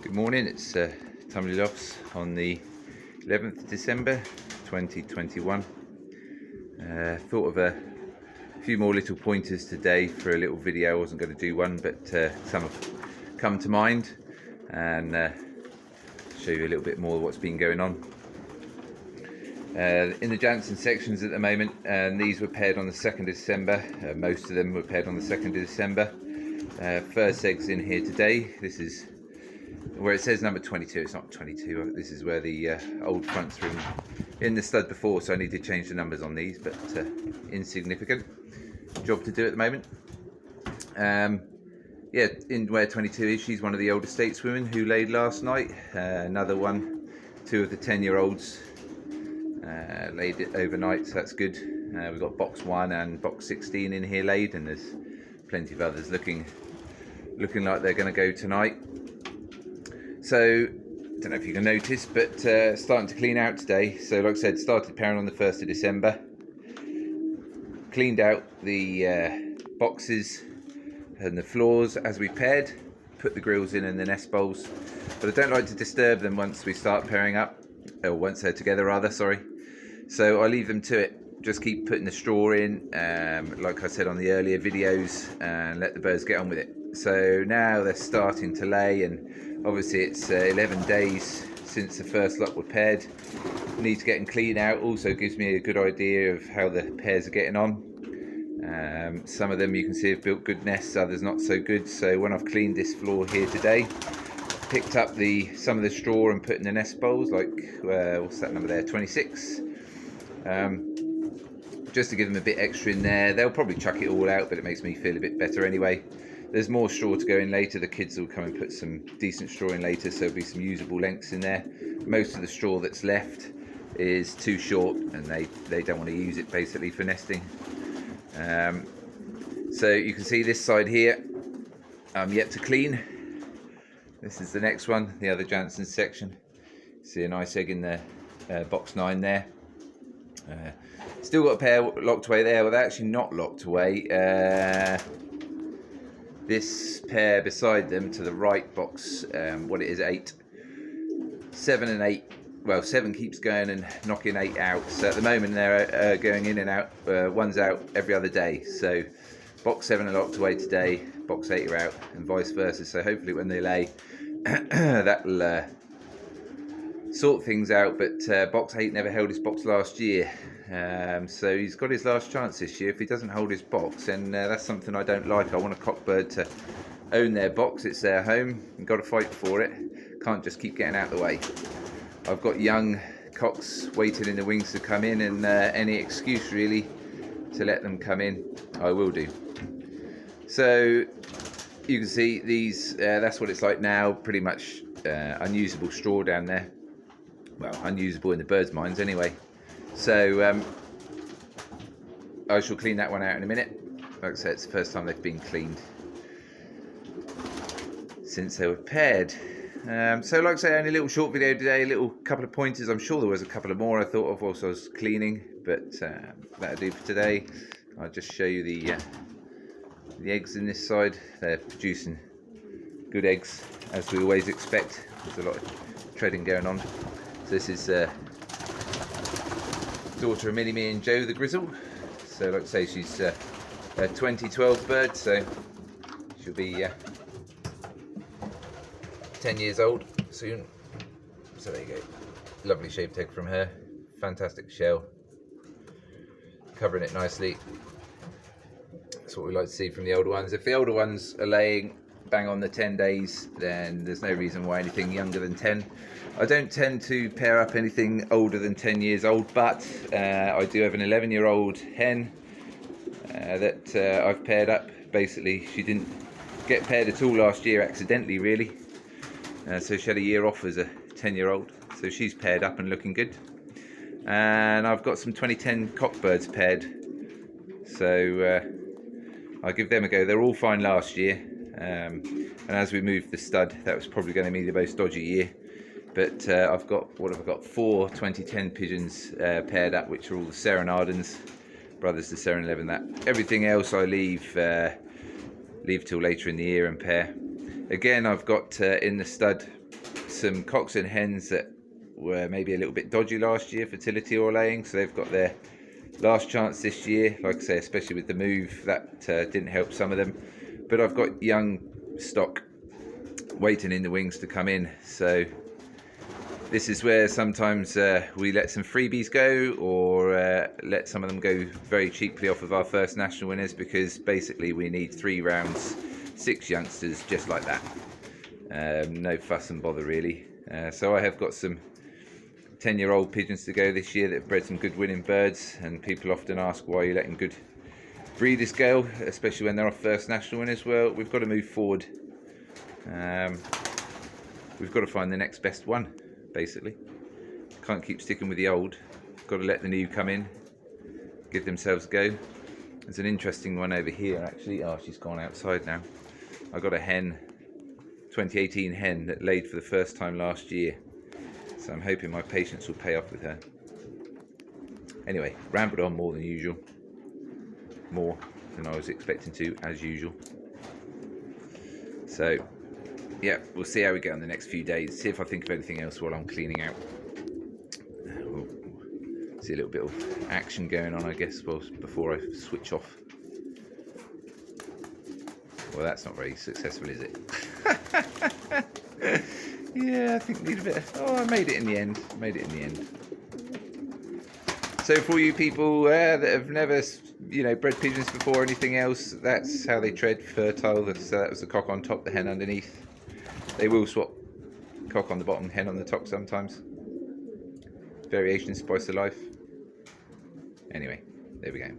Good morning, it's Tumley Lofts on the 11th of December 2021. Thought of a few more little pointers today for a little video. I wasn't going to do one, but some have come to mind, and show you a little bit more of what's been going on. In the Jansen sections at the moment, and these were paired on the 2nd of December. Most of them were paired on the 2nd of December. First eggs in here today. This is where it says number 22. It's not 22. This is where the old fronts were in the stud before, so I need to change the numbers on these, but insignificant job to do at the moment. Yeah, in where 22 is, she's one of the older stateswomen who laid last night. Another one, two of the 10-year-olds laid it overnight, so that's good. We've got box 1 and box 16 in here laid, and there's plenty of others looking like they're going to go tonight. So, don't know if you can notice, but starting to clean out today. So like I said, started pairing on the 1st of December. Cleaned out the boxes and the floors as we paired. Put the grills in and the nest bowls. But I don't like to disturb them once we start pairing up. Or once they're together rather, sorry. So I leave them to it. Just keep putting the straw in, like I said on the earlier videos, and let the birds get on with it. So now they're starting to lay, and obviously it's 11 days since the first lot were paired. Need to get them clean out. Also gives me a good idea of how the pairs are getting on. Some of them you can see have built good nests, others not so good. So when I've cleaned this floor here today, picked up some of the straw and put in the nest bowls, like what's that number there, 26. Just to give them a bit extra in there. They'll probably chuck it all out, but it makes me feel a bit better anyway. There's more straw to go in later. The kids will come and put some decent straw in later, so there'll be some usable lengths in there. Most of the straw that's left is too short, and they don't want to use it basically for nesting. So you can see this side here, I'm yet to clean. This is the next one, the other Jansen section. See a nice egg in the box 9 there. Still got a pair locked away there. Well, they're actually not locked away. This pair beside them to the right, box, what it is, 8, 7 and 8. Well, 7 keeps going and knocking 8 out. So at the moment they're going in and out. One's out every other day. So box 7 are locked away today, box 8 are out, and vice versa. So hopefully when they lay, that'll sort things out. But box 8 never held his box last year. So he's got his last chance this year. If he doesn't hold his box, and that's something I don't like. I want a cockbird to own their box. It's their home. You've got to fight for it. Can't just keep getting out of the way. I've got young cocks waiting in the wings to come in, and any excuse really to let them come in, I will do. So you can see these, that's what it's like now. Pretty much unusable straw down there. Well, unusable in the birds' minds anyway. So I shall clean that one out in a minute. Like I said, it's the first time they've been cleaned since they were paired. So like I say, only a little short video today, a little couple of pointers. I'm sure there was a couple of more I thought of whilst I was cleaning, but that'll do for today. I'll just show you the eggs in this side. They're producing good eggs, as we always expect. There's a lot of treading going on. So this is daughter of Minnie and Joe the Grizzle. So like I say, she's a 2012 bird, so she'll be 10 years old soon. So there you go. Lovely shaped egg from her. Fantastic shell. Covering it nicely. That's what we like to see from the older ones. If the older ones are laying bang on the 10 days, then there's no reason why anything younger than 10. I don't tend to pair up anything older than 10 years old, but I do have an 11-year-old hen that I've paired up. Basically, she didn't get paired at all last year, accidentally really. So she had a year off as a 10-year-old. So she's paired up and looking good. And I've got some 2010 cockbirds paired. So I'll give them a go. They're all fine last year. And as we moved the stud, that was probably going to be the most dodgy year. But I've got, 4 2010 pigeons paired up, which are all the Serenadans, brothers to Seren 11. That everything else I leave till later in the year and pair. Again, I've got in the stud some cocks and hens that were maybe a little bit dodgy last year, fertility or laying, so they've got their last chance this year. Like I say, especially with the move, that didn't help some of them. But I've got young stock waiting in the wings to come in, so this is where sometimes we let some freebies go, or let some of them go very cheaply off of our first national winners, because basically we need 3 rounds, 6 youngsters, just like that. No fuss and bother really. So I have got some 10-year-old pigeons to go this year that have bred some good winning birds, and people often ask why you're letting good breeders go, especially when they're off first national winners. Well, we've got to move forward. We've got to find the next best one, basically. Can't keep sticking with the old. Got to let the new come in, give themselves a go. There's an interesting one over here actually. Oh, she's gone outside now. I got a hen, 2018 hen, that laid for the first time last year, so I'm hoping my patience will pay off with her. Anyway, rambled on more than usual, more than I was expecting to, as usual. So yeah, we'll see how we get on the next few days, see if I think of anything else while I'm cleaning out. We'll see a little bit of action going on, I guess, before I switch off. Well, that's not very successful, is it? Yeah, I think need a bit of... Oh, I made it in the end. So for you people that have never, bred pigeons before or anything else, that's how they tread fertile. So that was the cock on top, the hen underneath. They will swap cock on the bottom, hen on the top sometimes. Variation, spice of life. Anyway, there we go.